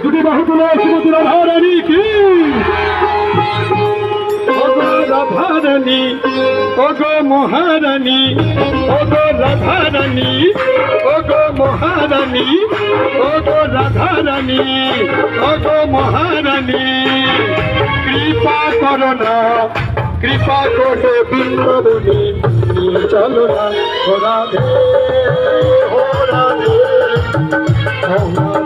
দুটি বাহু তুলে শ্রীমতী রাধারানী কি রাধারানী ওগো মহারানী ওগো রাধারানী ওগো মহারানী ওগো রাধারানী ওগো মহারানী কৃপা করো না কৃপা করে বৃন্দাবনী চলো না রাধে রাধে